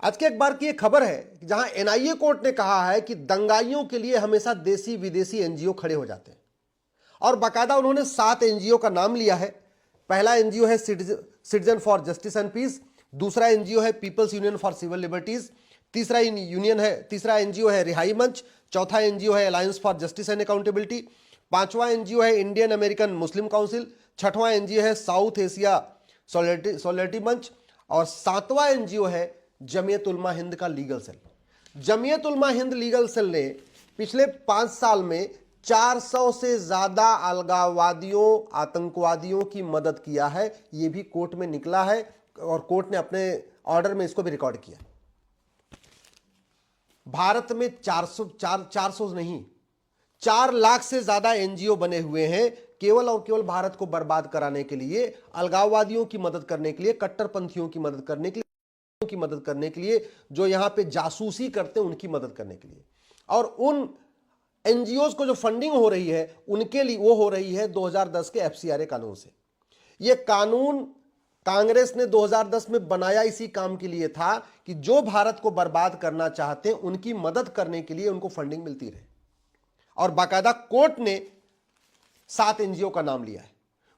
आज के अखबार की एक खबर है कि जहां एनआईए कोर्ट ने कहा है कि दंगाइयों के लिए हमेशा देसी विदेशी एनजीओ खड़े हो जाते हैं और बाकायदा उन्होंने 7 एनजीओ का नाम लिया है। पहला एनजीओ है citizen for justice and peace, दूसरा एनजीओ है people's union for civil liberties, तीसरा एनजीओ है रिहाई मंच, चौथा एनजीओ है alliance for justice and accountability, पांचवा एनजीओ है इंडियन अमेरिकन मुस्लिम काउंसिल, छठवां एनजीओ है साउथ एशिया सॉलिडरिटी मंच और सातवां एनजीओ है जमीयत उलमा हिंद का legal cell. Jamiat Ulama Hind legal cell ने पिछले 5 साल में 400 से ज्यादा अलगाववादियों आतंकवादियों की मदद किया है। यह भी कोर्ट में निकला है और कोर्ट ने अपने ऑर्डर में इसको भी रिकॉर्ड किया। भारत में 400 नहीं 4 लाख से ज्यादा एनजीओ बने हुए हैं केवल और केवल भारत को बर्बाद कराने के लिए, अलगाववादियों की मदद करने के लिए, कट्टरपंथियों की मदद करने के लिए, जो यहां पे जासूसी करते हैं उनकी मदद करने के लिए। और उन एनजीओ को जो फंडिंग हो रही है उनके लिए वो हो रही है 2010 के एफसीआरए कानून से। यह कानून कांग्रेस ने 2010 में बनाया इसी काम के लिए था कि जो भारत को बर्बाद करना चाहते हैं उनकी मदद करने के लिए उनको फंडिंग मिलती रहे। और बाकायदा कोर्ट ने 7 एनजीओ का नाम लिया है।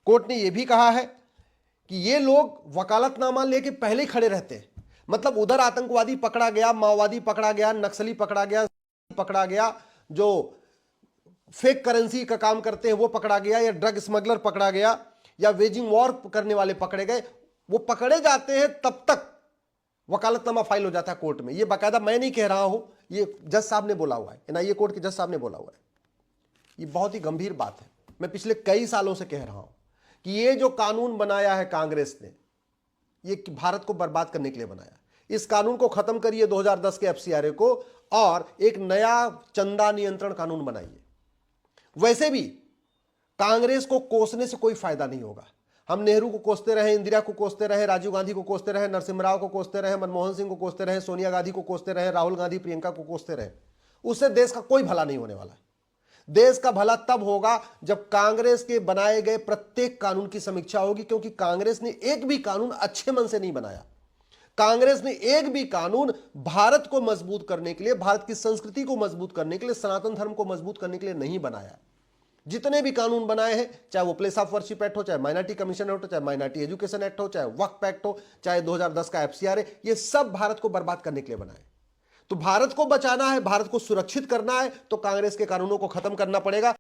कोर्ट ने यह भी कहा है कि ये लोग वकालतनामा लेके पहले ही खड़े रहते हैं। मतलब उधर आतंकवादी पकड़ा गया, माओवादी पकड़ा गया, नक्सली पकड़ा गया, जो फेक करेंसी का काम करते हैं वो पकड़ा गया, या ड्रग स्मगलर पकड़ा गया, या वेजिंग वॉर करने वाले पकड़े गए। वो पकड़े जाते हैं तब तक वकालतनामा फाइल हो जाता है कोर्ट में। ये बाकायदा मैं नहीं कह रहा हूं, ये जज साहब ने बोला हुआ है, एनआईए कोर्ट के जज साहब ने बोला हुआ है। ये बहुत ही गंभीर बात है। मैं पिछले कई सालों से कह रहा हूं कि ये जो कानून बनाया है कांग्रेस ने, ये भारत को बर्बाद करने के लिए बनाया। इस कानून को खत्म करिए 2010 के एफसीआरए को और एक नया चंदा नियंत्रण कानून बनाइए। वैसे भी कांग्रेस को कोसने से कोई फायदा नहीं होगा। हम नेहरू को कोसते रहे, इंदिरा को कोसते रहे, राजीव गांधी को कोसते रहे, नरसिम्हा राव को कोसते रहे, मनमोहन सिंह को कोसते रहे, सोनिया गांधी को कोसते रहे, राहुल गांधी प्रियंका को कोसते रहे, उससे देश का कोई भला नहीं होने वाला है। देश का भला तब होगा जब कांग्रेस के बनाए गए प्रत्येक कानून की समीक्षा होगी, क्योंकि कांग्रेस ने एक भी कानून अच्छे मन से नहीं बनाया। कांग्रेस ने एक भी कानून भारत को मजबूत करने के लिए, भारत की संस्कृति को मजबूत करने के लिए, सनातन धर्म को मजबूत करने के लिए नहीं बनाया। जितने भी कानून बनाए हैं, चाहे वो प्लेस ऑफ वर्शिप एक्ट हो, चाहे माइनॉरिटी कमीशन एक्ट हो, चाहे माइनॉरिटी एजुकेशन एक्ट हो, चाहे वक्फ एक्ट हो, चाहे 2010 का एफसीआरए, ये सब भारत को बर्बाद करने के लिए बनाए। तो भारत को बचाना है, भारत को सुरक्षित करना है, तो कांग्रेस के कानूनों को खत्म करना पड़ेगा।